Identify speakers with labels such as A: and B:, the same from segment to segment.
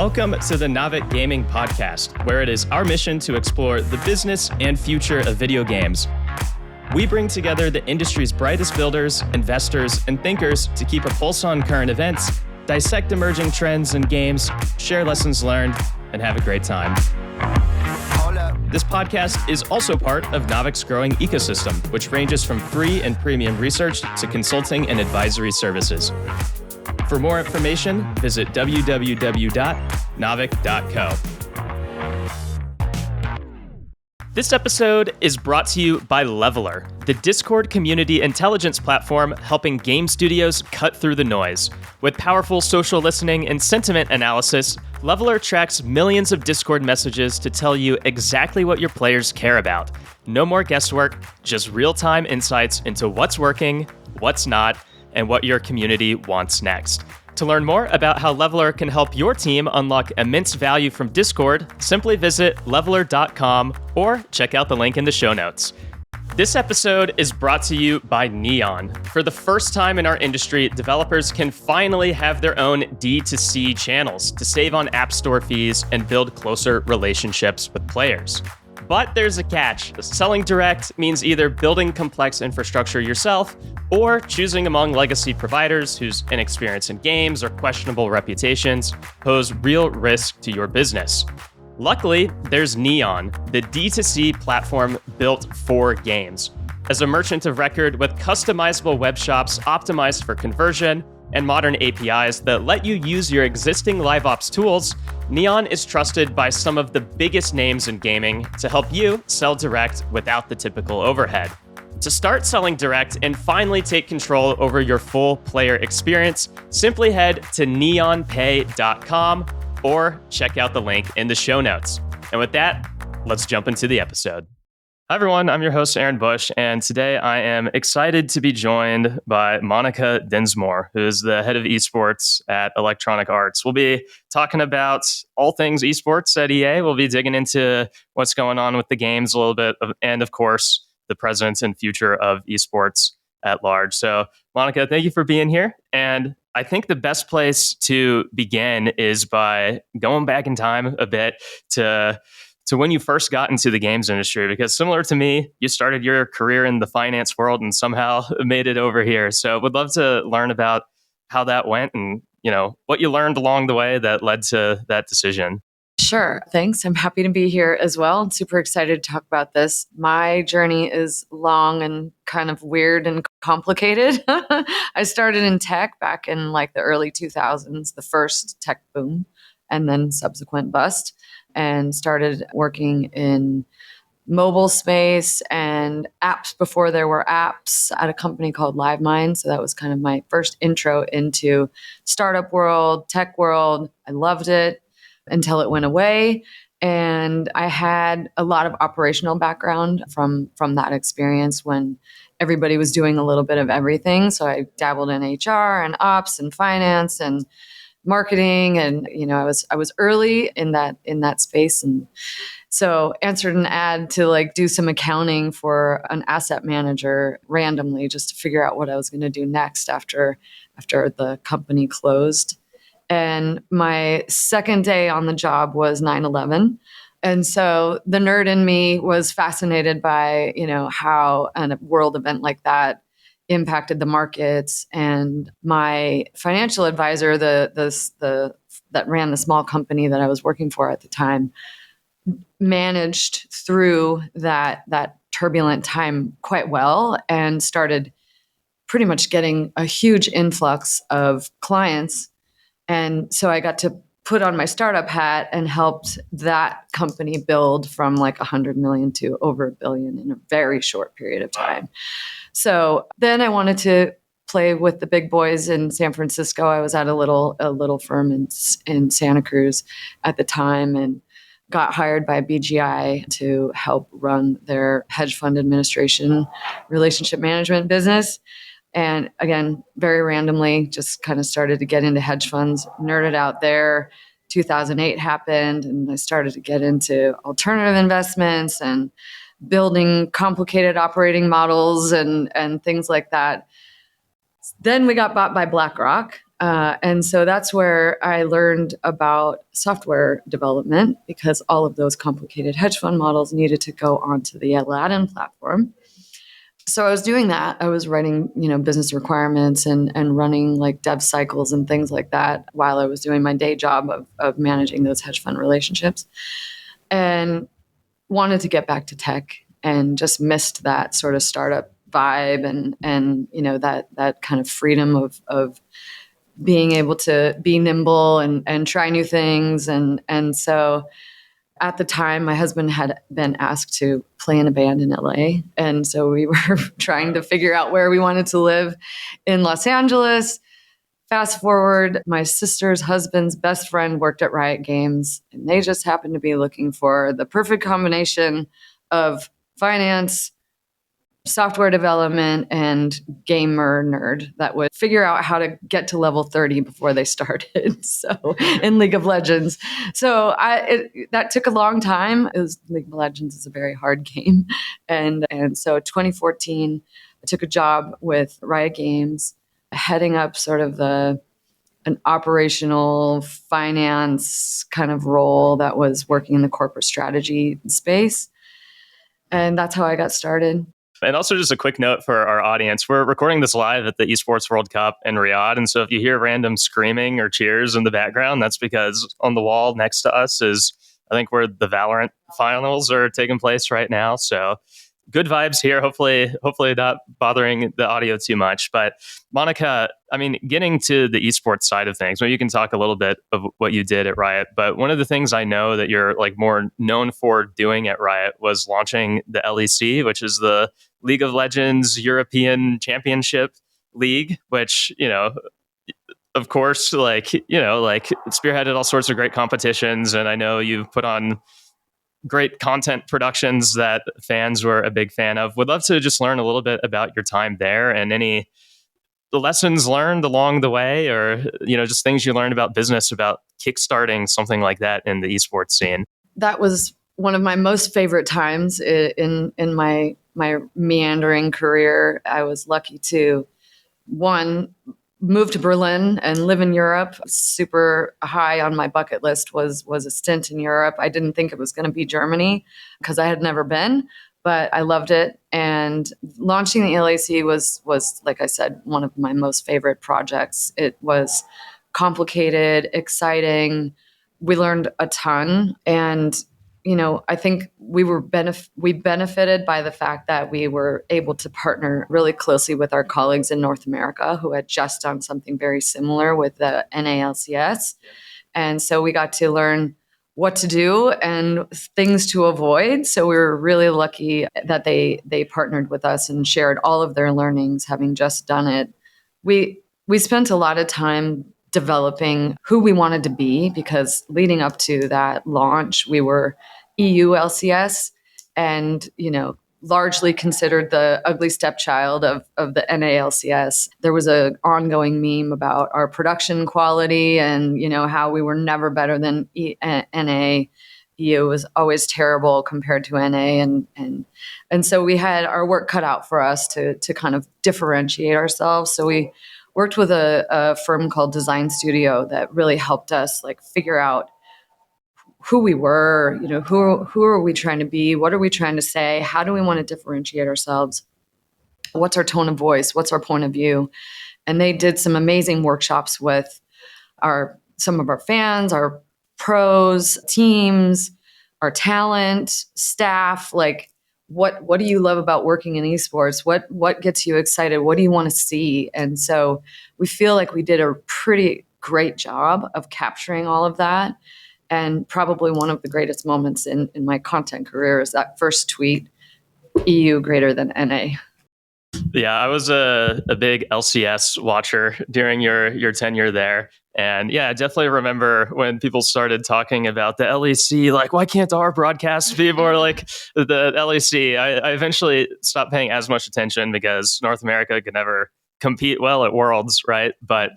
A: Welcome to the Navic Gaming Podcast, where it is our mission to explore the business and future of video games. We bring together the industry's brightest builders, investors, and thinkers to keep a pulse on current events, dissect emerging trends in games, share lessons learned, and have a great time. This podcast is also part of Navic's growing ecosystem, which ranges from free and premium research to consulting and advisory services. For more information, visit www.navic.co. This episode is brought to you by Leveler, the Discord community intelligence platform helping game studios cut through the noise. With powerful social listening and sentiment analysis, Leveler tracks millions of Discord messages to tell you exactly what your players care about. No more guesswork, just real-time insights into what's working, what's not, and what your community wants next. To learn more about how Leveler can help your team unlock immense value from Discord, simply visit leveler.com or check out the link in the show notes. This episode is brought to you by Neon. For the first time in our industry, developers can finally have their own D2C channels to save on App Store fees and build closer relationships with players. But there's a catch. Selling direct means either building complex infrastructure yourself or choosing among legacy providers whose inexperience in games or questionable reputations pose real risk to your business. Luckily, there's Neon, the D2C platform built for games. As a merchant of record with customizable web shops optimized for conversion and modern APIs that let you use your existing LiveOps tools, Neon is trusted by some of the biggest names in gaming to help you sell direct without the typical overhead. To start selling direct and finally take control over your full player experience, simply head to neonpay.com or check out the link in the show notes. And with that, let's jump into the episode. Hi, everyone. I'm your host, Aaron Bush, and today I am excited to be joined by Monica Dinsmore, who is the head of esports at Electronic Arts. We'll be talking about all things esports at EA. We'll be digging into what's going on with the games a little bit, and of course, the present and future of esports at large. So, Monica, thank you for being here. And I think the best place to begin is by going back in time a bit to when you first got into the games industry, because similar to me, you started your career in the finance world and somehow made it over here. So would love to learn about how that went and, what you learned along the way that led to that decision.
B: Sure. Thanks. I'm happy to be here as well. I'm super excited to talk about this. My journey is long and kind of weird and complicated. I started in tech back in the early 2000s, the first tech boom and then subsequent bust, and started working in mobile space and apps before there were apps at a company called LiveMind. So that was kind of my first intro into startup world, tech world. I loved it until it went away. And I had a lot of operational background from that experience when everybody was doing a little bit of everything. So I dabbled in HR and ops and finance and marketing, and I was early in that space, and so answered an ad to do some accounting for an asset manager randomly, just to figure out what I was going to do next after the company closed. And my second day on the job was 9/11. And so the nerd in me was fascinated by, how a world event like that impacted the markets. And my financial advisor, that ran the small company that I was working for at the time, managed through that turbulent time quite well and started pretty much getting a huge influx of clients. And so I got to put on my startup hat and helped that company build from 100 million to over $1 billion in a very short period of time. So then I wanted to play with the big boys in San Francisco. I was at a little firm in Santa Cruz at the time, and got hired by BGI to help run their hedge fund administration relationship management business. And again, very randomly, just kind of started to get into hedge funds, nerded out there. 2008 happened, and I started to get into alternative investments and building complicated operating models and things like that. Then we got bought by BlackRock. And so that's where I learned about software development, because all of those complicated hedge fund models needed to go onto the Aladdin platform. So I was doing that. I was writing, business requirements and running like dev cycles and things like that while I was doing my day job of managing those hedge fund relationships, and wanted to get back to tech and just missed that sort of startup vibe and that kind of freedom of being able to be nimble and try new things. And so at the time, my husband had been asked to play in a band in LA. And so we were trying to figure out where we wanted to live in Los Angeles. Fast forward, my sister's husband's best friend worked at Riot Games, and they just happened to be looking for the perfect combination of finance, software development, and gamer nerd that would figure out how to get to level 30 before they started. So in League of Legends. So that took a long time. League of Legends is a very hard game. And so 2014, I took a job with Riot Games, heading up sort of an operational finance kind of role that was working in the corporate strategy space. And that's how I got started.
A: And also just a quick note for our audience. We're recording this live at the Esports World Cup in Riyadh. And so if you hear random screaming or cheers in the background, that's because on the wall next to us is, I think, where the Valorant finals are taking place right now. So good vibes here. Hopefully not bothering the audio too much. But Monica, I mean, getting to the esports side of things, maybe you can talk a little bit of what you did at Riot. But one of the things I know that you're like more known for doing at Riot was launching the LEC, which is the League of Legends European Championship League, which, of course, like spearheaded all sorts of great competitions. And I know you've put on great content productions that fans were a big fan of. Would love to just learn a little bit about your time there and any the lessons learned along the way, or just things you learned about business, about kickstarting something like that in the esports scene.
B: That was one of my most favorite times in my meandering career. I was lucky to move to Berlin and live in Europe. Super high on my bucket list was a stint in Europe. I didn't think it was going to be Germany because I had never been, but I loved it. And launching the LAC was, like I said, one of my most favorite projects. It was complicated, exciting. We learned a ton. And I think we benefited by the fact that we were able to partner really closely with our colleagues in North America who had just done something very similar with the NALCS. And so we got to learn what to do and things to avoid. So we were really lucky that they partnered with us and shared all of their learnings, having just done it. We spent a lot of time developing who we wanted to be, because leading up to that launch, we were EU LCS and, largely considered the ugly stepchild of the NALCS. There was an ongoing meme about our production quality and, how we were never better than NA. EU was always terrible compared to NA. And so we had our work cut out for us to kind of differentiate ourselves. So we worked with a firm called Design Studio that really helped us figure out who we were, who are we trying to be? What are we trying to say? How do we want to differentiate ourselves? What's our tone of voice? What's our point of view? And they did some amazing workshops with some of our fans, our pros, teams, our talent, staff. What do you love about working in esports? What gets you excited? What do you want to see? And so we feel like we did a pretty great job of capturing all of that. And probably one of the greatest moments in my content career is that first tweet, EU greater than NA.
A: Yeah, I was a big LCS watcher during your tenure there. And yeah, I definitely remember when people started talking about the LEC, like, why can't our broadcast be more like the LEC? I eventually stopped paying as much attention because North America could never compete well at Worlds, right? But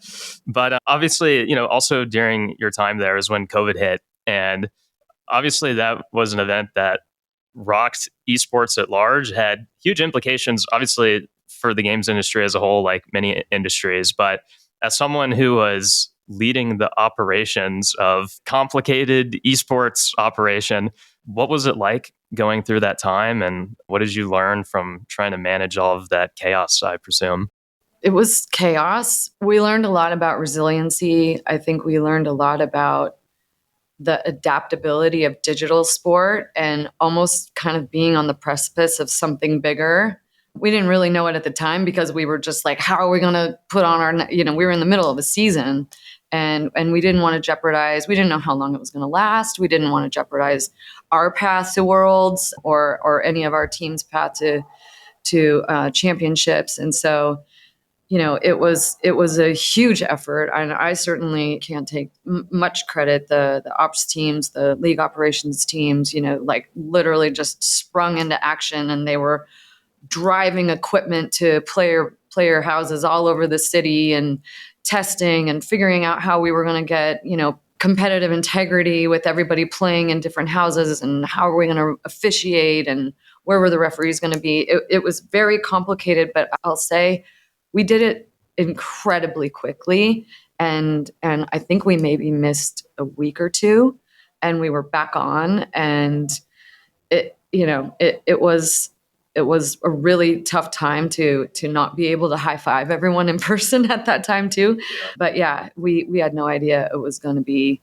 A: obviously, also during your time there is when COVID hit. And obviously that was an event that rocked esports at large, had huge implications, obviously, for the games industry as a whole, like many industries. But as someone who was leading the operations of complicated esports operation, what was it like going through that time? And what did you learn from trying to manage all of that chaos, I presume?
B: It was chaos. We learned a lot about resiliency. I think we learned a lot about the adaptability of digital sport and almost kind of being on the precipice of something bigger. We didn't really know it at the time because we were just like, how are we going to put on our, we were in the middle of a season and we didn't want to jeopardize. We didn't know how long it was going to last. We didn't want to jeopardize our path to worlds or any of our team's path to championships. And so, it was a huge effort, and I certainly can't take much credit. The ops teams, the league operations teams, like literally just sprung into action, and they were driving equipment to player houses all over the city and testing and figuring out how we were going to get, competitive integrity with everybody playing in different houses, and how are we going to officiate, and where were the referees going to be. It was very complicated, but I'll say we did it incredibly quickly. And I think we maybe missed a week or two and we were back on. And it was a really tough time to not be able to high five everyone in person at that time too. But yeah, we had no idea it was going to be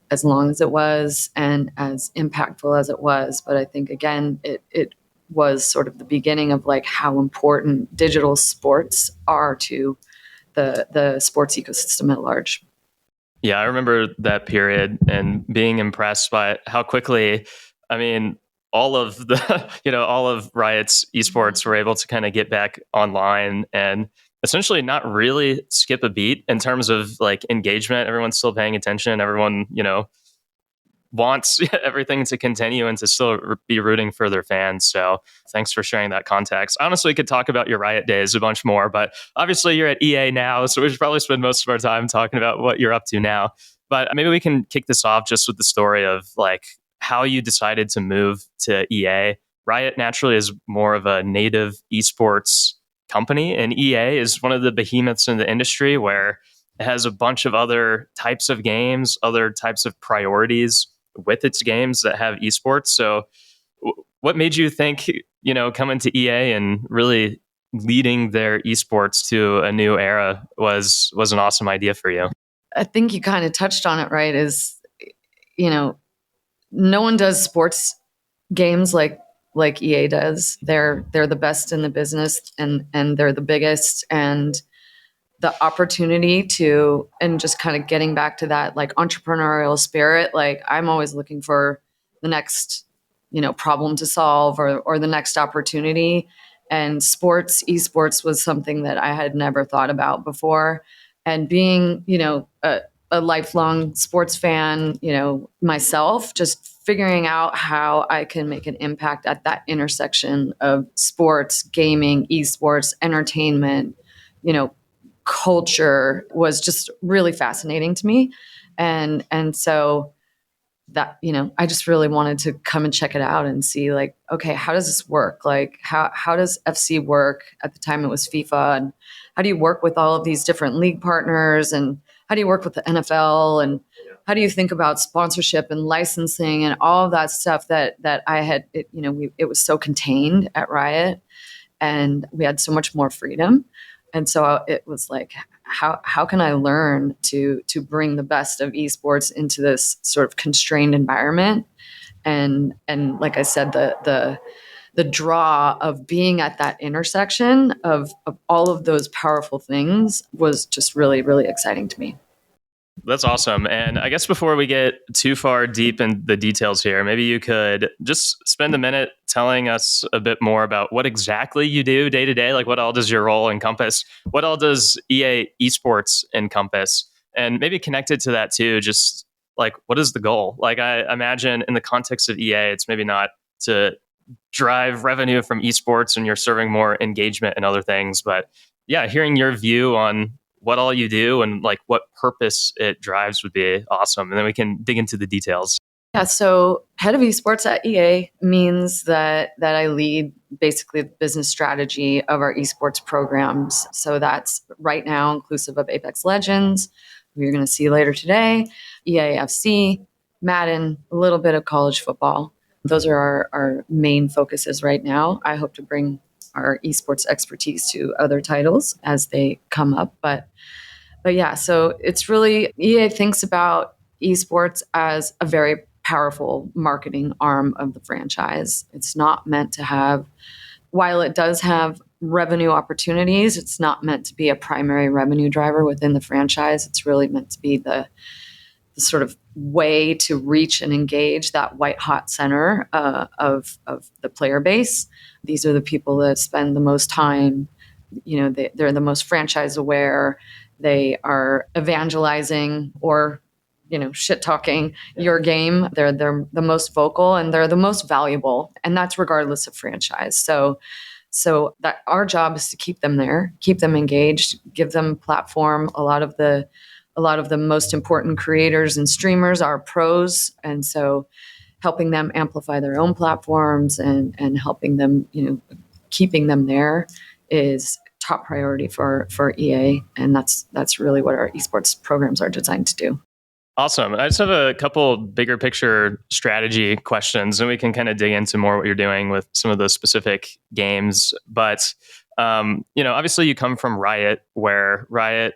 B: as long as it was and as impactful as it was. But I think again, it was sort of the beginning of like how important digital sports are to the sports ecosystem at large.
A: Yeah, I remember that period and being impressed by how quickly, I mean, all of the, all of Riot's esports were able to kind of get back online and essentially not really skip a beat in terms of like engagement. Everyone's still paying attention. Everyone, wants everything to continue and to still be rooting for their fans. So thanks for sharing that context. Honestly, we could talk about your Riot days a bunch more, but obviously you're at EA now, so we should probably spend most of our time talking about what you're up to now. But maybe we can kick this off just with the story of like how you decided to move to EA. Riot naturally is more of a native esports company, and EA is one of the behemoths in the industry where it has a bunch of other types of games, other types of priorities with its games that have esports. So what made you think, coming to EA and really leading their esports to a new era was an awesome idea for you?
B: I think you kind of touched on it, right? No one does sports games like EA does. They're the best in the business and they're the biggest, and the opportunity to, and just kind of getting back to that like entrepreneurial spirit. Like I'm always looking for the next, problem to solve or the next opportunity. And esports was something that I had never thought about before. And being, a lifelong sports fan, myself, just figuring out how I can make an impact at that intersection of sports, gaming, esports, entertainment, culture was just really fascinating to me. And so that, I just really wanted to come and check it out and see like, okay, how does this work? Like how does FC work? At the time it was FIFA. And how do you work with all of these different league partners? And how do you work with the NFL? And how do you think about sponsorship and licensing and all of that stuff that I had, it was so contained at Riot and we had so much more freedom. And so it was like, how can I learn to bring the best of esports into this sort of constrained environment? And like I said, the draw of being at that intersection of all of those powerful things was just really, really exciting to me.
A: That's awesome. And I guess before we get too far deep in the details here, maybe you could just spend a minute telling us a bit more about what exactly you do day to day. Like what all does your role encompass? What all does EA Esports encompass? And maybe connected to that too, just like what is the goal? Like I imagine in the context of EA, it's maybe not to drive revenue from esports and you're serving more engagement and other things. But yeah, hearing your view on what all you do and like what purpose it drives would be awesome. And then we can dig into the details.
B: Yeah, so head of esports at EA means that I lead basically the business strategy of our esports programs. So that's right now inclusive of Apex Legends, who you're going to see later today, EAFC, Madden, a little bit of college football. Those are our main focuses right now. I hope to bring our esports expertise to other titles as they come up, but yeah, so it's really EA thinks about esports as a very powerful marketing arm of the franchise. It's not meant to have, while it does have revenue opportunities, it's not meant to be a primary revenue driver within the franchise. It's really meant to be the sort of way to reach and engage that white hot center of the player base. These are the people that spend the most time, they're the most franchise aware. They are evangelizing or shit talking your game. They're the most vocal and they're the most valuable, and that's regardless of franchise. So that our job is to keep them there, keep them engaged, give them platform. A lot of the most important creators and streamers are pros, and so helping them amplify their own platforms and helping them, keeping them there is top priority for EA, and that's really what our esports programs are designed to do.
A: Awesome. I just have a couple bigger picture strategy questions, and we can kind of dig into more what you're doing with some of the specific games. But obviously, you come from Riot, where Riot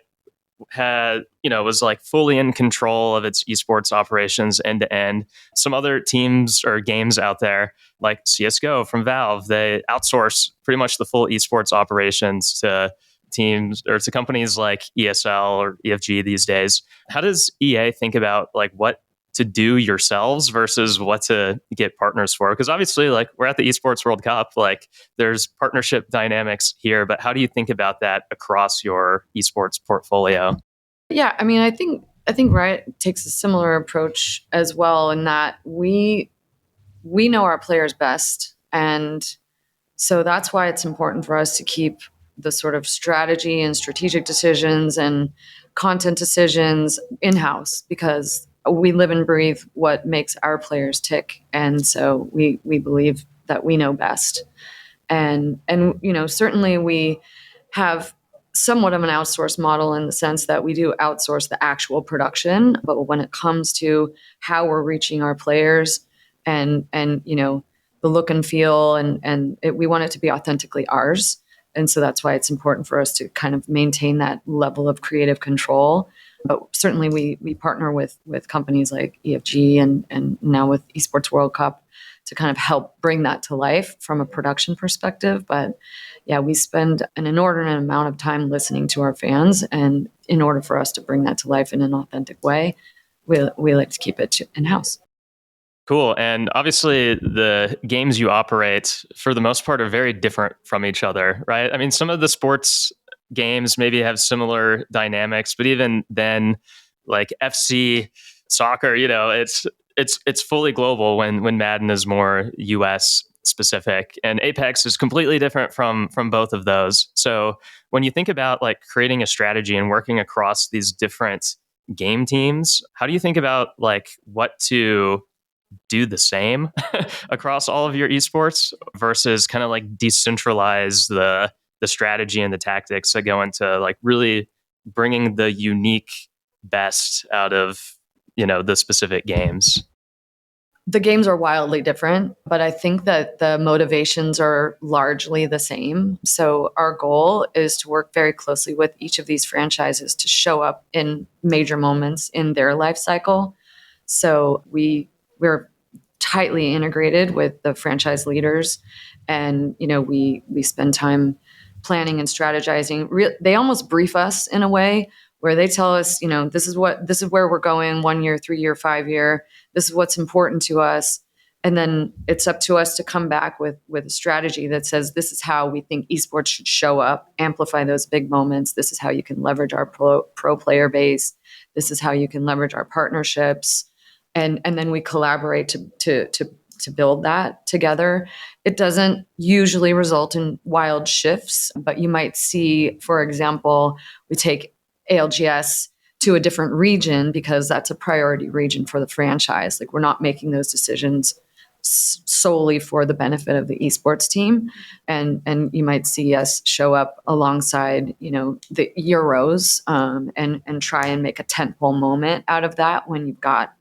A: had was like fully in control of its esports operations end to end. Some other teams or games out there like CS:GO from Valve, they outsource pretty much the full esports operations to teams or to companies like ESL or EFG these days. How does EA think about like what to do yourselves versus what to get partners for? Because obviously, like, we're at the Esports World Cup, like there's partnership dynamics here, but how do you think about that across your esports portfolio?
B: Yeah, I mean, I think Riot takes a similar approach as well, in that we know our players best, and so that's why it's important for us to keep the sort of strategy and strategic decisions and content decisions in house, because we live and breathe what makes our players tick, and so we believe that we know best. And certainly we have somewhat of an outsourced model in the sense that we do outsource the actual production, but when it comes to how we're reaching our players and the look and feel we want it to be authentically ours. And so that's why it's important for us to kind of maintain that level of creative control. But certainly we partner with companies like EFG and now with Esports World Cup to kind of help bring that to life from a production perspective. But yeah, we spend an inordinate amount of time listening to our fans, and in order for us to bring that to life in an authentic way, we like to keep it in house.
A: Cool. And obviously, the games you operate, for the most part, are very different from each other, right? I mean, some of the sports games maybe have similar dynamics, but even then, like FC soccer, it's fully global when Madden is more US specific, and Apex is completely different from both of those. So when you think about like creating a strategy and working across these different game teams, how do you think about like what to do the same across all of your esports versus kind of like decentralize the strategy and the tactics that go into like really bringing the unique best out of the specific games?
B: The games are wildly different, but I think that the motivations are largely the same. So our goal is to work very closely with each of these franchises to show up in major moments in their life cycle. So we're tightly integrated with the franchise leaders, and we spend time planning and strategizing. They almost brief us in a way where they tell us, this is where we're going 1 year, 3 year, 5 year. This is what's important to us. And then it's up to us to come back with a strategy that says, this is how we think esports should show up, amplify those big moments. This is how you can leverage our pro player base. This is how you can leverage our partnerships. And then we collaborate to build that together. It doesn't usually result in wild shifts, but you might see, for example, we take ALGS to a different region because that's a priority region for the franchise. Like we're not making those decisions solely for the benefit of the esports team. And you might see us show up alongside, the Euros, and try and make a tentpole moment out of that when you've got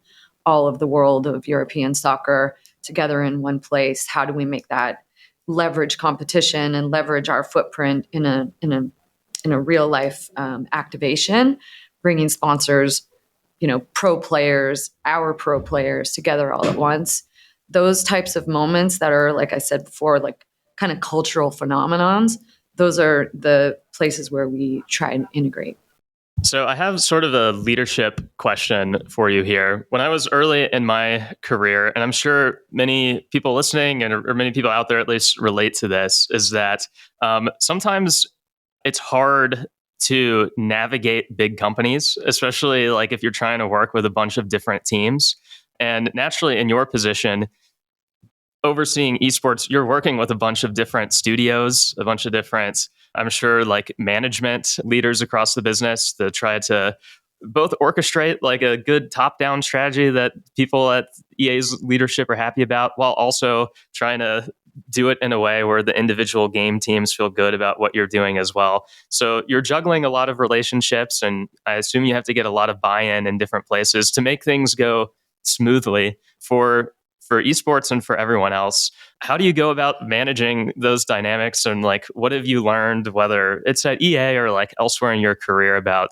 B: all of the world of European soccer together in one place. How do we make that leverage competition and leverage our footprint in a real life activation, bringing sponsors, our pro players together all at once. Those types of moments that are, like I said before, like kind of cultural phenomenons, those are the places where we try and integrate.
A: So I have sort of a leadership question for you here. When I was early in my career, and I'm sure many people listening or many people out there at least relate to this, is that sometimes it's hard to navigate big companies, especially like if you're trying to work with a bunch of different teams. And naturally, in your position, overseeing esports, you're working with a bunch of different studios, a bunch of different, I'm sure, like management leaders across the business to try to both orchestrate like a good top-down strategy that people at EA's leadership are happy about, while also trying to do it in a way where the individual game teams feel good about what you're doing as well. So you're juggling a lot of relationships, and I assume you have to get a lot of buy-in in different places to make things go smoothly for esports and for everyone else. How do you go about managing those dynamics, and like what have you learned, whether it's at EA or like elsewhere in your career, about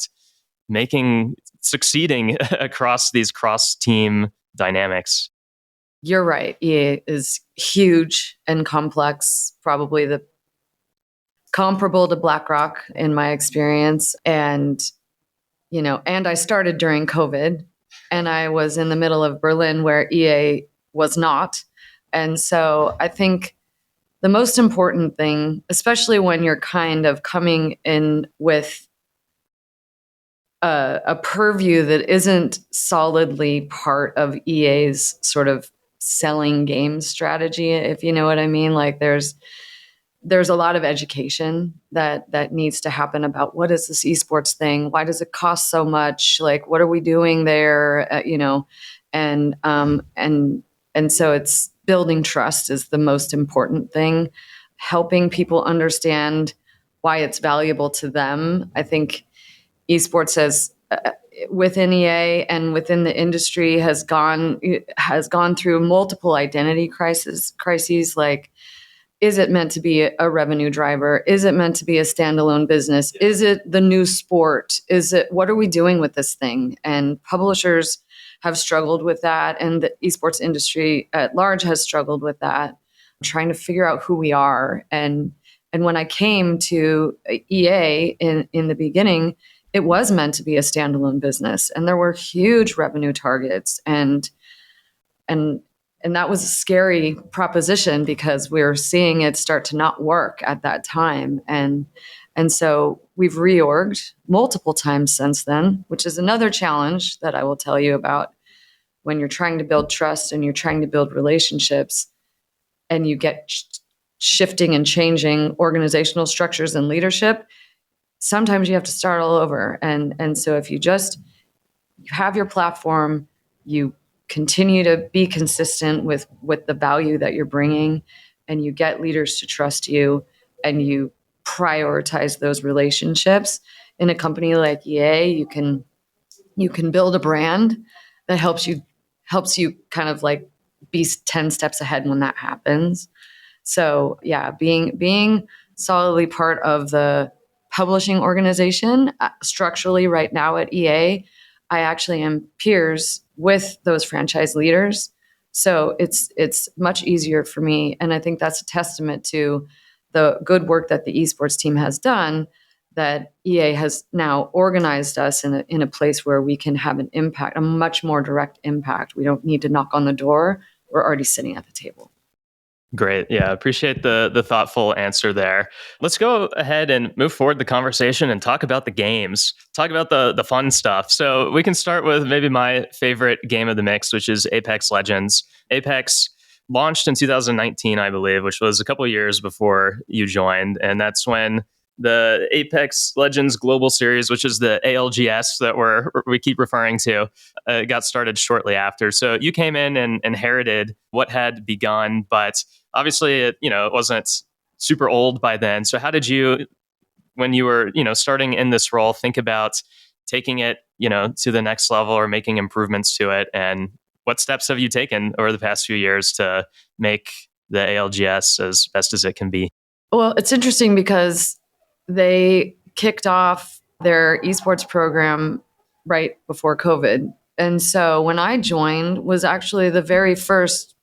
A: succeeding across these cross team dynamics?
B: You're right. EA is huge and complex, probably the comparable to BlackRock in my experience. And I started during COVID, and I was in the middle of Berlin where EA was not. And so I think the most important thing, especially when you're kind of coming in with a purview that isn't solidly part of EA's sort of selling game strategy, if you know what I mean, like there's a lot of education that needs to happen about what is this esports thing? Why does it cost so much? Like, what are we doing there? And so it's building trust is the most important thing, helping people understand why it's valuable to them. I think esports has within EA and within the industry has gone through multiple identity crises. Like, is it meant to be a revenue driver? Is it meant to be a standalone business? Is it the new sport? What are we doing with this thing? And publishers have struggled with that, and the esports industry at large has struggled with that, trying to figure out who we are. And when I came to EA in the beginning, it was meant to be a standalone business, and there were huge revenue targets, and that was a scary proposition because we were seeing it start to not work at that time. And so we've reorged multiple times since then, which is another challenge that I will tell you about when you're trying to build trust and you're trying to build relationships, and you get shifting and changing organizational structures and leadership. Sometimes you have to start all over. And so if you have your platform, you continue to be consistent with the value that you're bringing, and you get leaders to trust you, and you prioritize those relationships. In a company like EA, you can build a brand that helps you kind of like be 10 steps ahead when that happens. So yeah, being solidly part of the publishing organization structurally right now at EA, I actually am peers with those franchise leaders. So it's much easier for me. And I think that's a testament to the good work that the esports team has done, that EA has now organized us in a place where we can have an impact, a much more direct impact. We don't need to knock on the door. We're already sitting at the table.
A: Great. Yeah, appreciate the thoughtful answer there. Let's go ahead and move forward the conversation and talk about the games. Talk about the fun stuff. So we can start with maybe my favorite game of the mix, which is Apex Legends. Apex launched in 2019, I believe, which was a couple of years before you joined. And that's when the Apex Legends Global Series, which is the ALGS that we keep referring to, got started shortly after. So you came in and inherited what had begun, but obviously it wasn't super old by then. So how did you, when you were starting in this role, think about taking it to the next level or making improvements to it? And what steps have you taken over the past few years to make the ALGS as best as it can be?
B: Well, it's interesting because they kicked off their esports program right before COVID. And so when I joined was actually the very first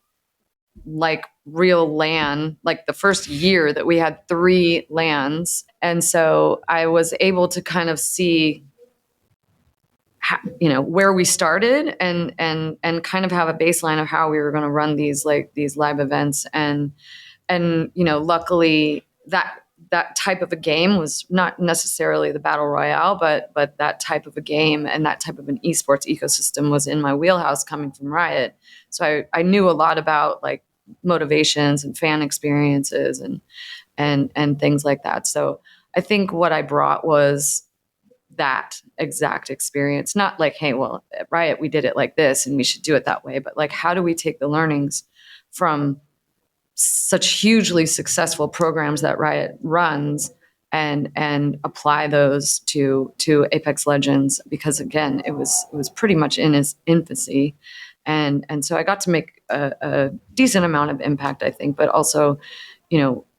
B: real LAN, the first year that we had 3 LANs. And so I was able to kind of see where we started and kind of have a baseline of how we were going to run these live events. And luckily that type of a game was not necessarily the battle royale, but that type of a game and that type of an esports ecosystem was in my wheelhouse coming from Riot. So I knew a lot about motivations and fan experiences and things like that. So I think what I brought was that exact experience, not hey, well, at Riot we did it like this and we should do it that way, but how do we take the learnings from such hugely successful programs that Riot runs and apply those to Apex Legends, because again it was pretty much in its infancy, and so I got to make a decent amount of impact, I think, but also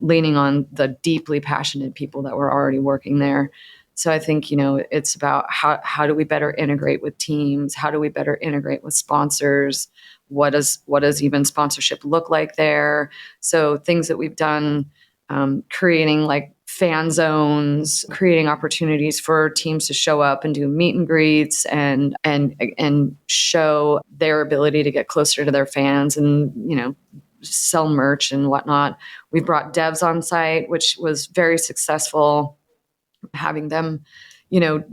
B: leaning on the deeply passionate people that were already working there. So I think it's about how do we better integrate with teams, how do we better integrate with sponsors, what does even sponsorship look like there? So things that we've done, creating fan zones, creating opportunities for teams to show up and do meet and greets and show their ability to get closer to their fans and sell merch and whatnot. We brought devs on site, which was very successful, having them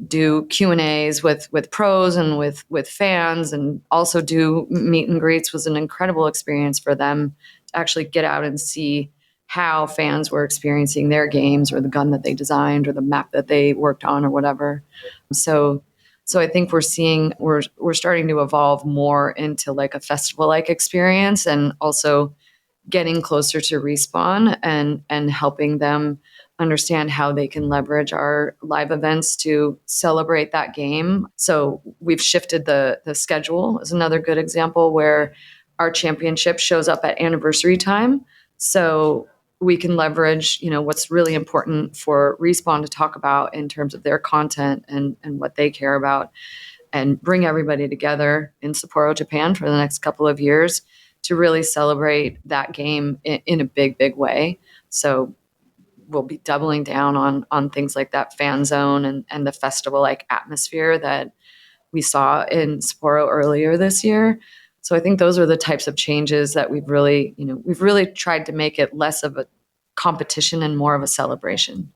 B: do Q&As with pros and with fans, and also do meet and greets was an incredible experience for them to actually get out and see how fans were experiencing their games or the gun that they designed or the map that they worked on or whatever. So I think we're starting to evolve more into a festival-like experience, and also getting closer to Respawn and helping them understand how they can leverage our live events to celebrate that game. So we've shifted the schedule is another good example, where our championship shows up at anniversary time. So we can leverage, what's really important for Respawn to talk about in terms of their content and what they care about, and bring everybody together in Sapporo, Japan for the next couple of years to really celebrate that game in a big, big way. So we'll be doubling down on things like that fan zone and the festival-like atmosphere that we saw in Sapporo earlier this year. So I think those are the types of changes that we've really tried to make it less of a competition and more of a celebration.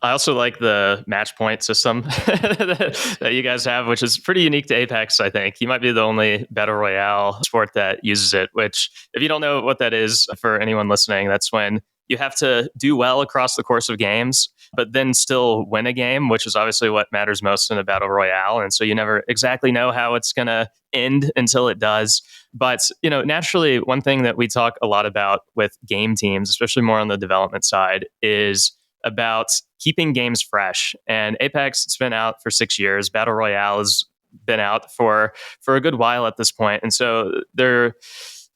A: I also like the match point system that you guys have, which is pretty unique to Apex, I think. You might be the only battle royale sport that uses it, which, if you don't know what that is, for anyone listening, that's when you have to do well across the course of games, but then still win a game, which is obviously what matters most in a battle royale. And so you never exactly know how it's going to end until it does. But, naturally, one thing that we talk a lot about with game teams, especially more on the development side, is about keeping games fresh. And Apex, it's been out for 6 years. Battle Royale has been out for a good while at this point. And so they're,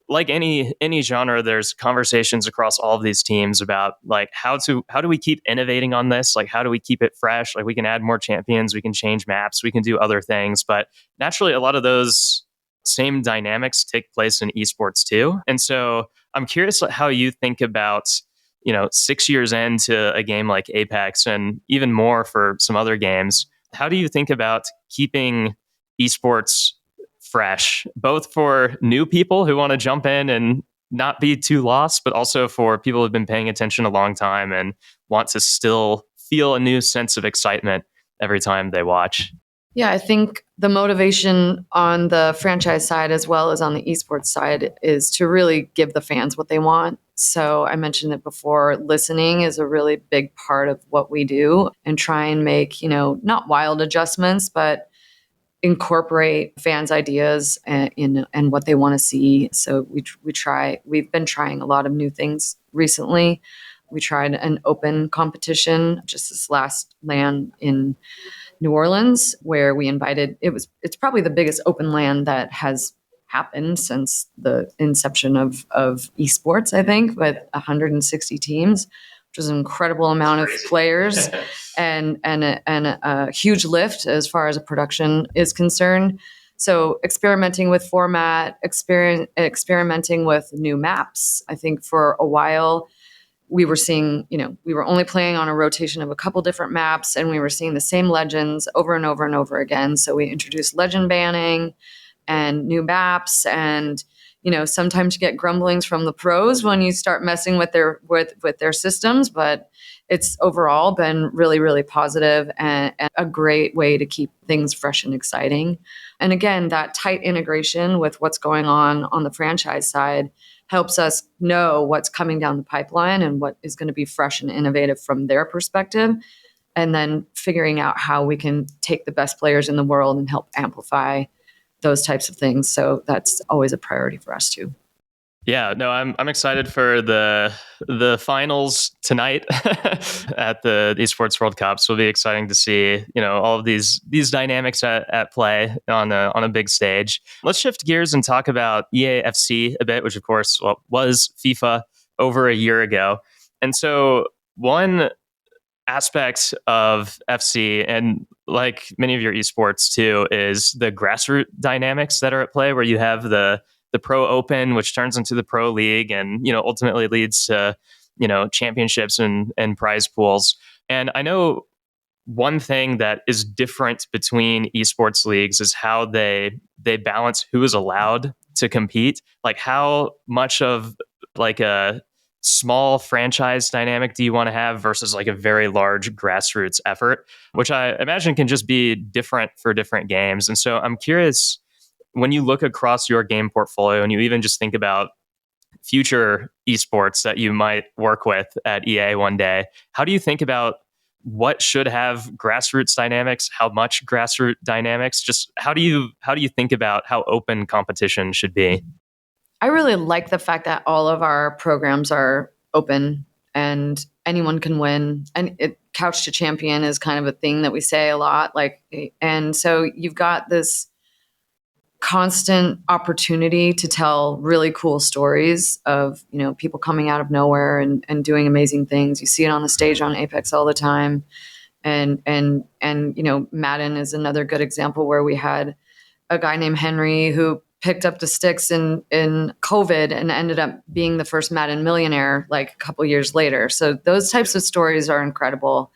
A: like any genre, there's conversations across all of these teams about how do we keep innovating on this? How do we keep it fresh? We can add more champions, we can change maps, we can do other things. But naturally, a lot of those same dynamics take place in esports too. And so I'm curious how you think about 6 years into a game like Apex, and even more for some other games. How do you think about keeping esports fresh, both for new people who want to jump in and not be too lost, but also for people who've been paying attention a long time and want to still feel a new sense of excitement every time they watch?
B: Yeah, I think the motivation on the franchise side as well as on the esports side is to really give the fans what they want. So I mentioned it before, listening is a really big part of what we do, and try and make, not wild adjustments, but incorporate fans' ideas and what they want to see. So we've been trying a lot of new things recently. We tried an open competition just this last LAN in New Orleans, where we invited, it's probably the biggest open LAN that has happened since the inception of esports, I think, with 160 teams, which is an incredible amount of players and a huge lift as far as a production is concerned. So experimenting with format, experimenting with new maps. I think for a while we were seeing, we were only playing on a rotation of a couple different maps, and we were seeing the same legends over and over and over again. So we introduced legend banning and new maps, and sometimes you get grumblings from the pros when you start messing with their systems, but it's overall been really, really positive and a great way to keep things fresh and exciting. And again, that tight integration with what's going on the franchise side helps us know what's coming down the pipeline and what is going to be fresh and innovative from their perspective, and then figuring out how we can take the best players in the world and help amplify those types of things. So that's always a priority for us too.
A: Yeah, no, I'm excited for the finals tonight at the Esports World Cup. So it'll be exciting to see, all of these dynamics at play on a big stage. Let's shift gears and talk about EAFC a bit, which of course was FIFA over a year ago. And so one aspect of FC, and like many of your esports too, is the grassroots dynamics that are at play, where you have the Pro Open, which turns into the Pro League, and ultimately leads to championships and prize pools. And I know one thing that is different between esports leagues is how they balance who is allowed to compete. Like, how much of like a small franchise dynamic do you want to have versus like a very large grassroots effort, which I imagine can just be different for different games. And so I'm curious, when you look across your game portfolio and you even just think about future esports that you might work with at EA one day, how do you think about what should have grassroots dynamics, how much grassroots dynamics? Just how do you think about how open competition should be?
B: I really like the fact that all of our programs are open and anyone can win. And couch to champion is kind of a thing that we say a lot. And so you've got this constant opportunity to tell really cool stories of, people coming out of nowhere and doing amazing things. You see it on the stage on Apex all the time. And Madden is another good example, where we had a guy named Henry who picked up the sticks in COVID and ended up being the first Madden millionaire like a couple years later. So those types of stories are incredible,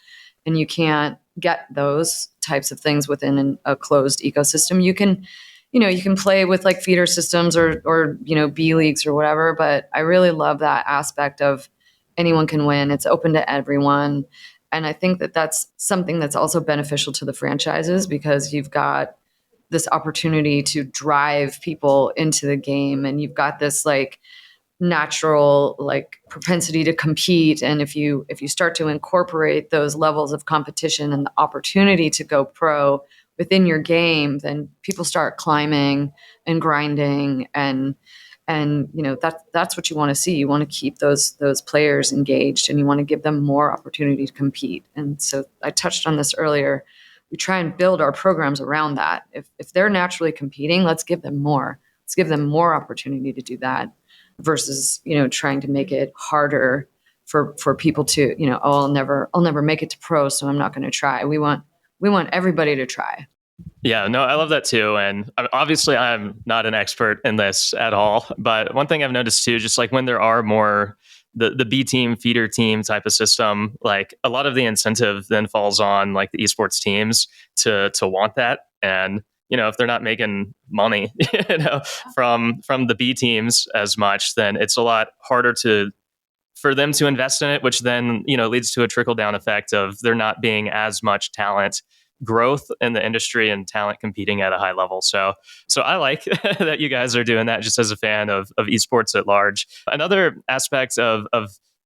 B: and you can't get those types of things within a closed ecosystem. You can play with like feeder systems or B leagues or whatever, but I really love that aspect of anyone can win. It's open to everyone. And I think that that's something that's also beneficial to the franchises, because you've got this opportunity to drive people into the game, and you've got this like natural like propensity to compete. And if you start to incorporate those levels of competition and the opportunity to go pro within your game, then people start climbing and grinding, and that's what you want to see. You want to keep those players engaged, and you want to give them more opportunity to compete. And so I touched on this earlier. We try and build our programs around that. If they're naturally competing, let's give them more. Let's give them more opportunity to do that, versus trying to make it harder for people to I'll never make it to pro, so I'm not going to try. We want everybody to try.
A: Yeah, no, I love that too. And obviously, I'm not an expert in this at all. But one thing I've noticed too, just like when there are more the B team, feeder team type of system, like a lot of the incentive then falls on like the esports teams to want that. And if they're not making money, from the B teams as much, then it's a lot harder for them to invest in it, which then leads to a trickle down effect of there not being as much talent growth in the industry and talent competing at a high level. So I like that you guys are doing that just as a fan of esports at large. Another aspect of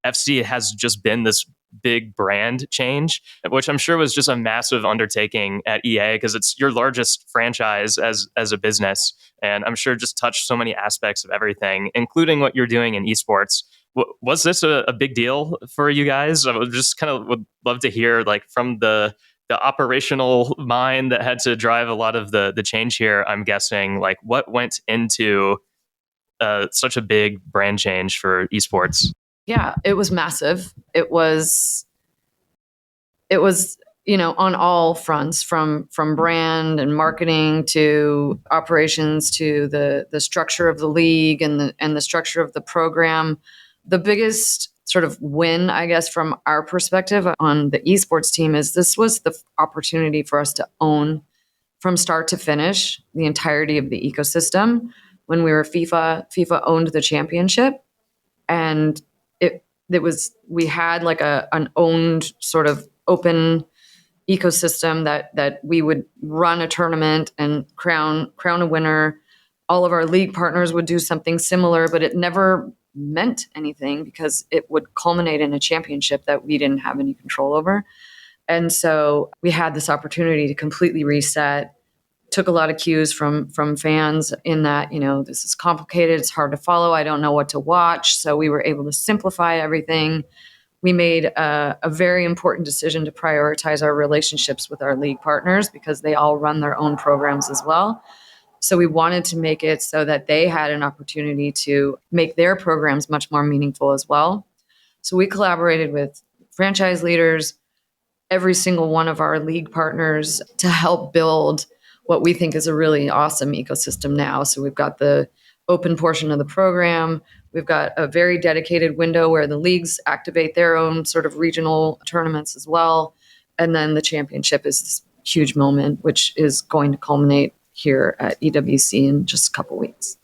A: FC has just been this big brand change, which I'm sure was just a massive undertaking at EA because it's your largest franchise as a business. And I'm sure just touched so many aspects of everything, including what you're doing in esports. Was this a big deal for you guys? I would just kind of would love to hear like from the operational mind that had to drive a lot of the change here. I'm guessing like what went into such a big brand change for esports.
B: Yeah, it was massive. It was on all fronts, from brand and marketing to operations to the structure of the league and the structure of the program. The biggest sort of win, I guess, from our perspective on the esports team is this was the opportunity for us to own from start to finish the entirety of the ecosystem. When we were FIFA owned the championship, and we had like an owned sort of open ecosystem that we would run a tournament and crown a winner. All of our league partners would do something similar, but it never meant anything because it would culminate in a championship that we didn't have any control over. And so we had this opportunity to completely reset. Took a lot of cues from fans in that, this is complicated, it's hard to follow, I don't know what to watch. So we were able to simplify everything. We made a very important decision to prioritize our relationships with our league partners because they all run their own programs as well. So we wanted to make it so that they had an opportunity to make their programs much more meaningful as well. So we collaborated with franchise leaders, every single one of our league partners to help build what we think is a really awesome ecosystem now. So we've got the open portion of the program. We've got a very dedicated window where the leagues activate their own sort of regional tournaments as well. And then the championship is this huge moment, which is going to culminate here at EWC in just a couple weeks.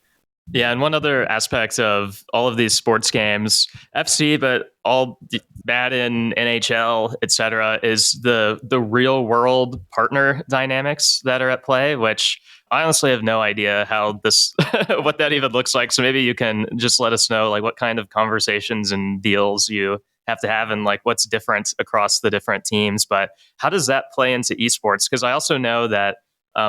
A: Yeah, and one other aspect of all of these sports games, FC, but all Madden, NHL, etc., is the real world partner dynamics that are at play, which I honestly have no idea how this what that even looks like. So maybe you can just let us know like what kind of conversations and deals you have to have and like what's different across the different teams. But how does that play into esports? Because I also know that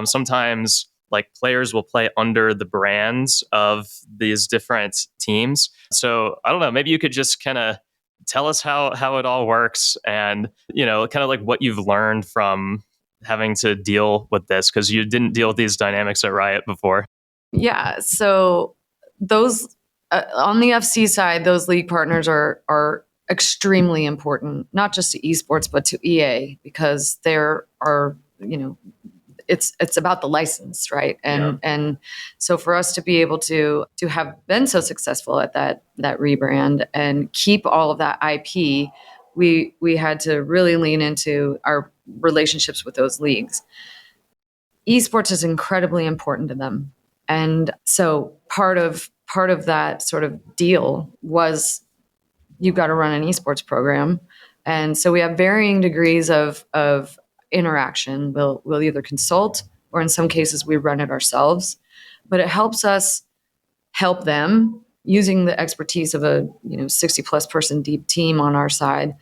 A: sometimes like players will play under the brands of these different teams. So I don't know, maybe you could just kind of tell us how it all works and, kind of like what you've learned from having to deal with this because you didn't deal with these dynamics at Riot before.
B: Yeah. So those on the FC side, those league partners are extremely important, not just to esports, but to EA because there are, it's about the license, right? And so for us to be able to have been so successful at that rebrand and keep all of that IP, we had to really lean into our relationships with those leagues. Esports is incredibly important to them, and so part of that sort of deal was you've got to run an esports program, and so we have varying degrees of interaction. We'll either consult or in some cases we run it ourselves, but it helps us help them using the expertise of a 60 plus person deep team on our side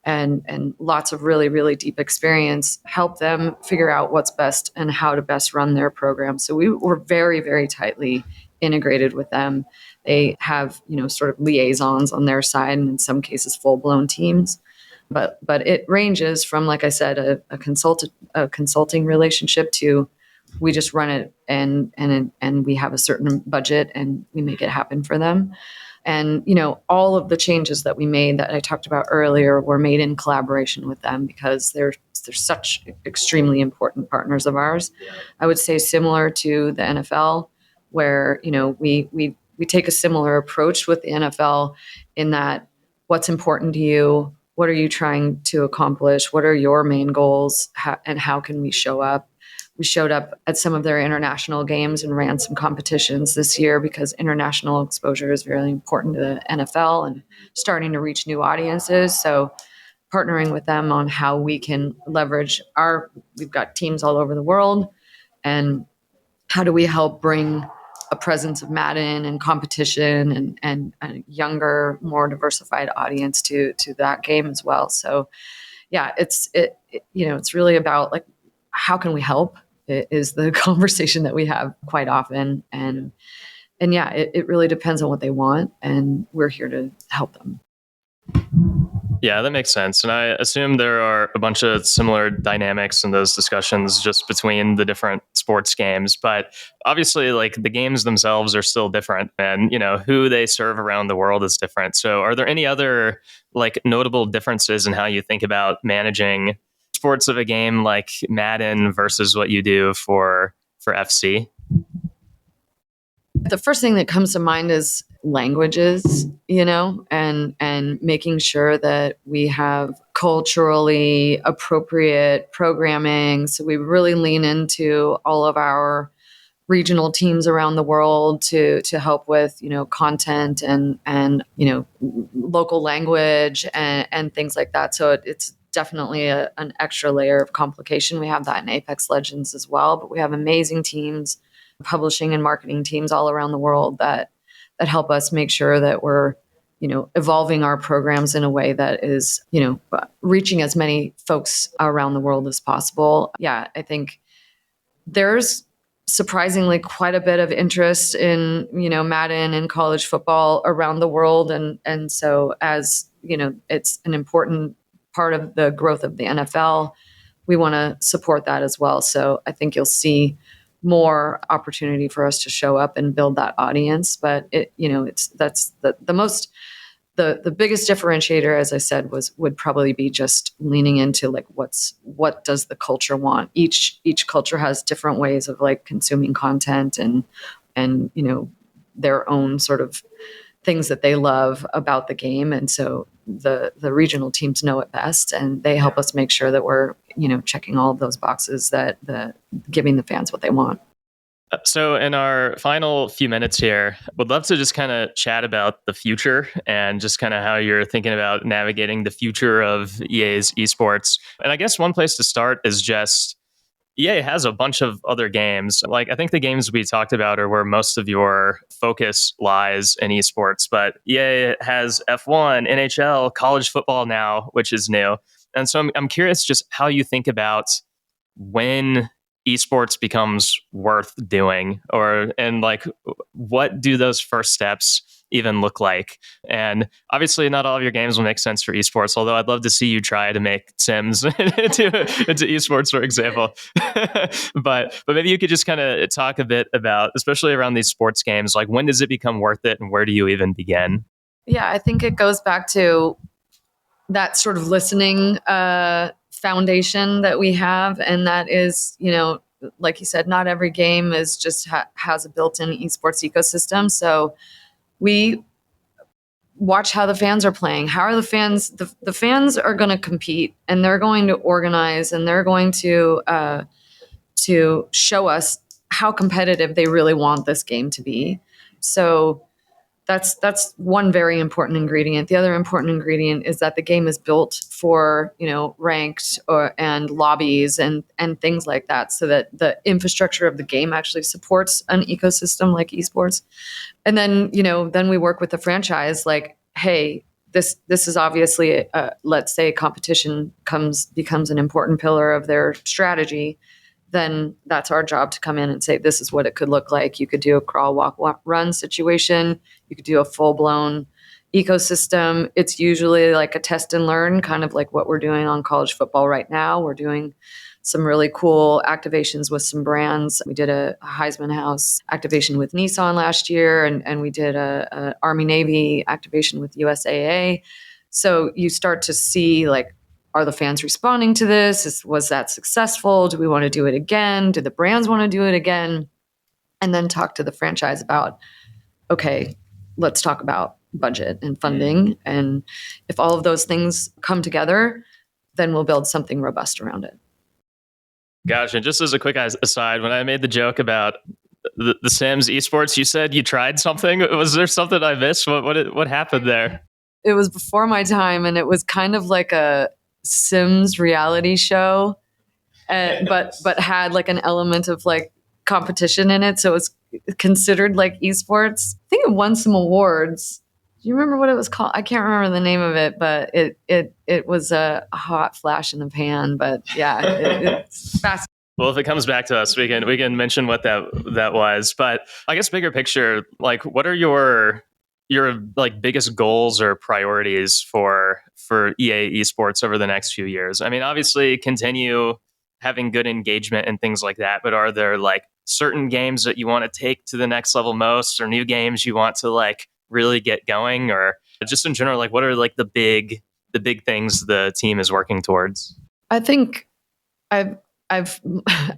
B: and lots of really, really deep experience, help them figure out what's best and how to best run their program. So we were very, very tightly integrated with them. They have, sort of liaisons on their side and in some cases full blown teams. But it ranges from, like I said, a consulting relationship to we just run it and we have a certain budget and we make it happen for them. And all of the changes that we made that I talked about earlier were made in collaboration with them because they're such extremely important partners of ours. I would say similar to the NFL, where we take a similar approach with the NFL in that what's important to you. What are you trying to accomplish? What are your main goals? And how can we show up? We showed up at some of their international games and ran some competitions this year because international exposure is really important to the NFL and starting to reach new audiences. So partnering with them on how we can leverage we've got teams all over the world, and how do we help bring a presence of Madden and competition and a younger, more diversified audience to that game as well. So yeah, it's really about like, how can we help? It is the conversation that we have quite often. And yeah, it really depends on what they want, and we're here to help them.
A: Yeah, that makes sense. And I assume there are a bunch of similar dynamics in those discussions just between the different sports games. But obviously, like, the games themselves are still different, and, who they serve around the world is different. So are there any other like notable differences in how you think about managing sports of a game like Madden versus what you do for FC?
B: The first thing that comes to mind is languages, and making sure that we have culturally appropriate programming. So we really lean into all of our regional teams around the world to help with, content and local language and things like that. So it's definitely an extra layer of complication. We have that in Apex Legends as well, but we have amazing teams, publishing and marketing teams all around the world that help us make sure that we're evolving our programs in a way that is reaching as many folks around the world as possible. Yeah, I think there's surprisingly quite a bit of interest in Madden and college football around the world, and so as it's an important part of the growth of the NFL, we want to support that as well. So I think you'll see more opportunity for us to show up and build that audience. But that's the biggest differentiator, as I said, would probably be just leaning into like what does the culture want. Each culture has different ways of like consuming content and their own sort of things that they love about the game, and so the regional teams know it best, and they help us make sure that we're checking all of those boxes, that giving the fans what they want.
A: So in our final few minutes here, would love to just kind of chat about the future and just kind of how you're thinking about navigating the future of EA's esports. And I guess one place to start is just EA has a bunch of other games. Like, I think the games we talked about are where most of your focus lies in esports, but EA has F1, NHL, college football now, which is new. And so I'm curious just how you think about when esports becomes worth doing, and like, what do those first steps even look like? And obviously not all of your games will make sense for esports, although I'd love to see you try to make Sims into esports, for example. but maybe you could just kind of talk a bit about, especially around these sports games, like, when does it become worth it and where do you even begin?
B: Yeah, I think it goes back to that sort of listening foundation that we have, and that is, like you said, not every game is just has a built-in esports ecosystem. So we watch how the fans are playing. How are the fans? The fans are going to compete, and they're going to organize, and they're going to show us how competitive they really want this game to be. So that's one very important ingredient. The other important ingredient is that the game is built for, ranked and lobbies and things like that, so that the infrastructure of the game actually supports an ecosystem like esports. And then, then we work with the franchise, like, hey, this is obviously, let's say competition becomes an important pillar of their strategy. Then that's our job to come in and say, this is what it could look like. You could do a crawl, walk, run situation. You could do a full-blown ecosystem. It's usually like a test and learn, kind of like what we're doing on college football right now. We're doing some really cool activations with some brands. We did a Heisman House activation with Nissan last year, and we did a Army-Navy activation with USAA. So you start to see, like, are the fans responding to this? Was that successful? Do we want to do it again? Do the brands want to do it again? And then talk to the franchise about, okay, let's talk about budget and funding. And if all of those things come together, then we'll build something robust around it.
A: Gosh, and just as a quick aside, when I made the joke about the Sims esports, you said you tried something. Was there something I missed? What happened there?
B: It was before my time, and it was kind of like a Sims reality show, but had like an element of like competition in it. So it was considered like esports. I think it won some awards. Do you remember what it was called? I can't remember the name of it, but it was a hot flash in the pan. But yeah, it's fast.
A: Well, if it comes back to us, we can mention what that was. But I guess bigger picture, like, what are your like biggest goals or priorities for EA Esports over the next few years? I mean, obviously, continue having good engagement and things like that. But are there like certain games that you want to take to the next level most, or new games you want to like really get going, or just in general, like what are like the big things the team is working towards?
B: I think I've I've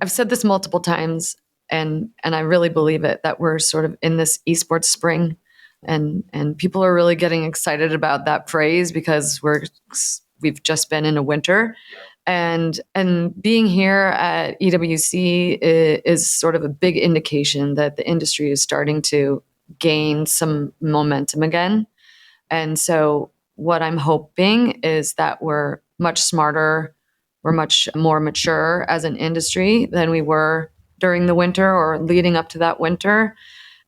B: I've said this multiple times, and I really believe it, that we're sort of in this esports spring, and people are really getting excited about that phrase because we've just been in a winter, and being here at EWC is sort of a big indication that the industry is starting to gain some momentum again. And so what I'm hoping is that we're much smarter, we're much more mature as an industry than we were during the winter or leading up to that winter.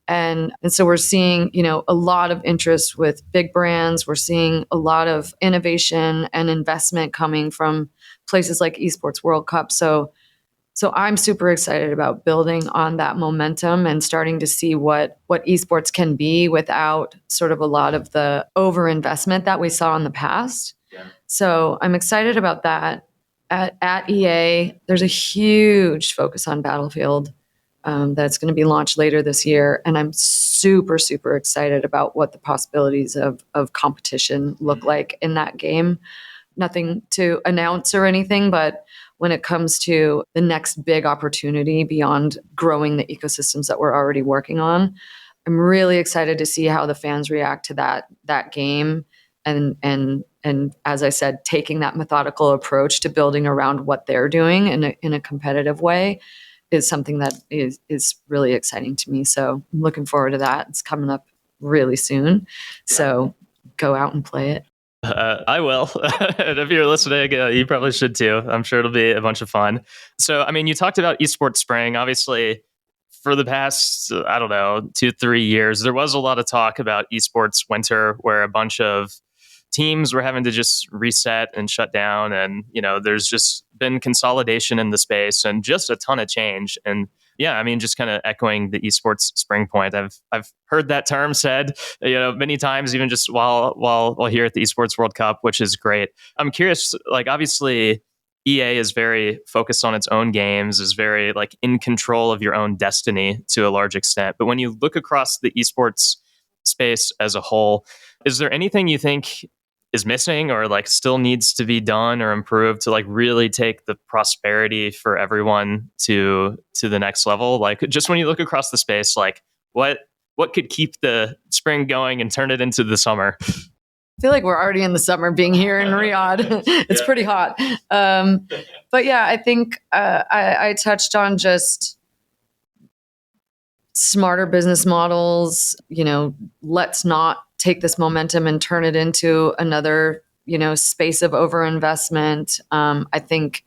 B: And so we're seeing, a lot of interest with big brands. We're seeing a lot of innovation and investment coming from places like Esports World Cup. So I'm super excited about building on that momentum and starting to see what esports can be without sort of a lot of the overinvestment that we saw in the past. Yeah. So I'm excited about that. At EA, there's a huge focus on Battlefield that's going to be launched later this year. And I'm super, super excited about what the possibilities of competition look like in that game. Nothing to announce or anything, but when it comes to the next big opportunity beyond growing the ecosystems that we're already working on, I'm really excited to see how the fans react to that game, and as I said, taking that methodical approach to building around what they're doing in a competitive way is something that is really exciting to me. So I'm looking forward to that. It's coming up really soon. So go out and play it.
A: I will. And if you're listening, you probably should too. I'm sure it'll be a bunch of fun. So, I mean, you talked about Esports Spring. Obviously, for the past, I don't know, 2-3 years, there was a lot of talk about Esports Winter where a bunch of teams were having to just reset and shut down. And, there's just been consolidation in the space and just a ton of change. And yeah, I mean, just kind of echoing the esports spring point. I've heard that term said, many times, even just while here at the Esports World Cup, which is great. I'm curious, like obviously EA is very focused on its own games, is very like in control of your own destiny to a large extent. But when you look across the esports space as a whole, is there anything you think is missing or like still needs to be done or improved to like really take the prosperity for everyone to the next level? Like just when you look across the space, like what could keep the spring going and turn it into the summer?
B: I feel like we're already in the summer being here in Riyadh. It's pretty hot. But yeah, I think I touched on just smarter business models. Let's not take this momentum and turn it into another, space of overinvestment. I think,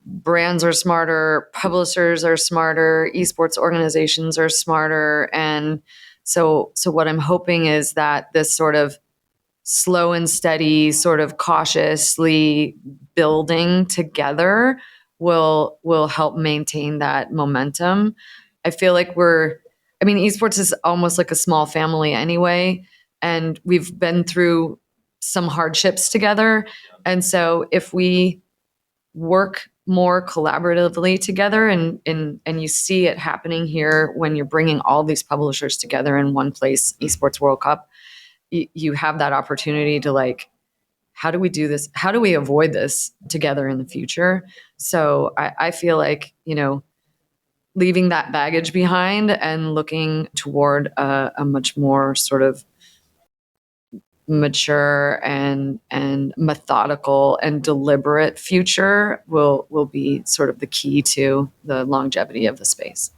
B: brands are smarter, publishers are smarter, esports organizations are smarter. And so what I'm hoping is that this sort of slow and steady, sort of cautiously building together will help maintain that momentum. I feel like esports is almost like a small family anyway, and we've been through some hardships together. And so if we work more collaboratively together and you see it happening here when you're bringing all these publishers together in one place, Esports World Cup, you have that opportunity to like, how do we do this? How do we avoid this together in the future? So I feel like, leaving that baggage behind and looking toward a much more sort of mature and methodical and deliberate future will be sort of the key to the longevity of the space.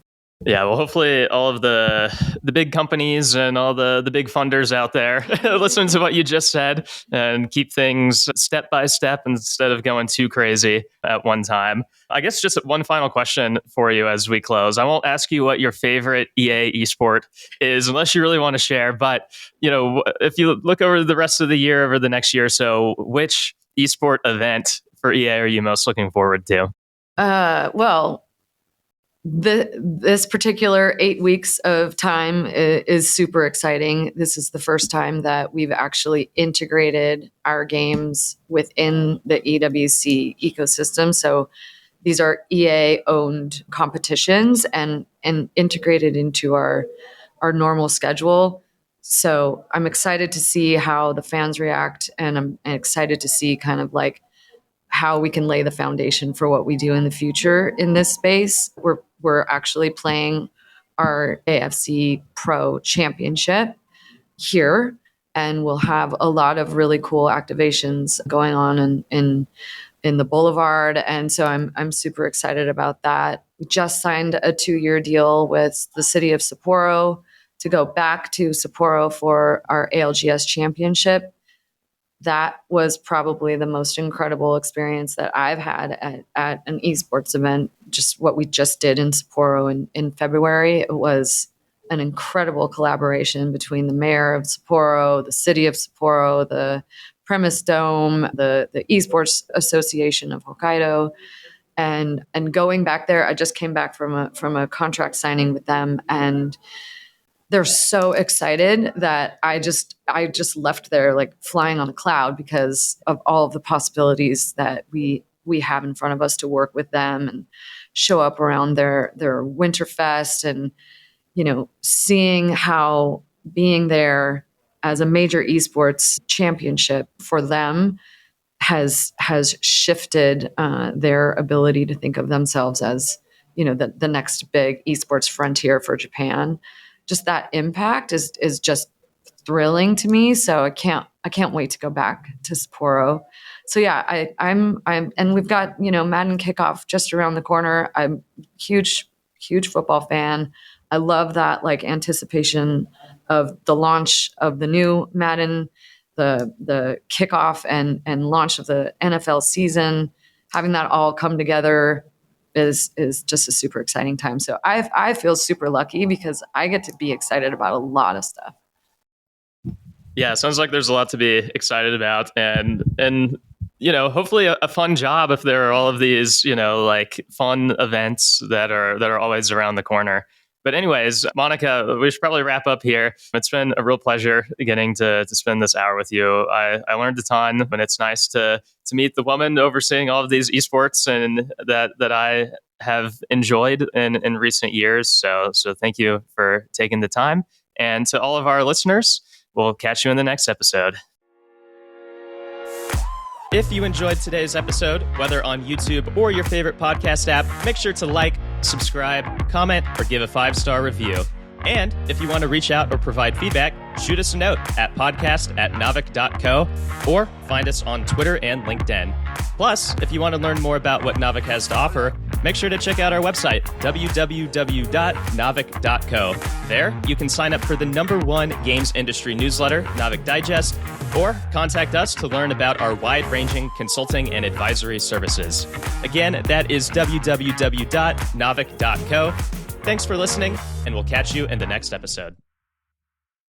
A: Yeah, well, hopefully all of the big companies and all the big funders out there listen to what you just said and keep things step by step instead of going too crazy at one time. I guess just one final question for you as we close. I won't ask you what your favorite EA esport is unless you really want to share, but if you look over the rest of the year, over the next year or so, which esport event for EA are you most looking forward to?
B: Well, this particular 8 weeks of time is super exciting. This is the first time that we've actually integrated our games within the EWC ecosystem. So these are EA owned competitions and integrated into our normal schedule. So I'm excited to see how the fans react, and I'm excited to see kind of like how we can lay the foundation for what we do in the future in this space. We're actually playing our AFC Pro Championship here, and we'll have a lot of really cool activations going on in the Boulevard, and so I'm super excited about that. We just signed a 2-year deal with the city of Sapporo to go back to Sapporo for our ALGS Championship. That was probably the most incredible experience that I've had at an esports event. Just what we just did in Sapporo in February. It was an incredible collaboration between the mayor of Sapporo, the city of Sapporo, the Premise Dome, the Esports Association of Hokkaido. And going back there, I just came back from a contract signing with them, and they're so excited that I just left there like flying on a cloud because of all of the possibilities that we have in front of us to work with them and show up around their Winterfest, and seeing how being there as a major esports championship for them has shifted their ability to think of themselves as the next big esports frontier for Japan. Just that impact is just thrilling to me. So I can't wait to go back to Sapporo. So yeah, I'm and we've got Madden kickoff just around the corner. I'm huge football fan. I love that like anticipation of the launch of the new Madden, the kickoff and launch of the NFL season. Having that all come together is just a super exciting time. So I feel super lucky because I get to be excited about a lot of stuff.
A: Yeah, sounds like there's a lot to be excited about, and hopefully a fun job if there are all of these like fun events that are always around the corner. But anyways, Monica, we should probably wrap up here. It's been a real pleasure getting to spend this hour with you. I learned a ton, and it's nice to meet the woman overseeing all of these esports and that I have enjoyed in recent years. So thank you for taking the time. And to all of our listeners, we'll catch you in the next episode. If you enjoyed today's episode, whether on YouTube or your favorite podcast app, make sure to like, subscribe, comment, or give a 5-star review. And if you want to reach out or provide feedback, shoot us a note at podcast@naavik.co or find us on Twitter and LinkedIn. Plus, if you want to learn more about what Naavik has to offer, make sure to check out our website, www.naavik.co. There, you can sign up for the #1 games industry newsletter, Naavik Digest, or contact us to learn about our wide-ranging consulting and advisory services. Again, that is www.naavik.co. Thanks for listening, and we'll catch you in the next episode.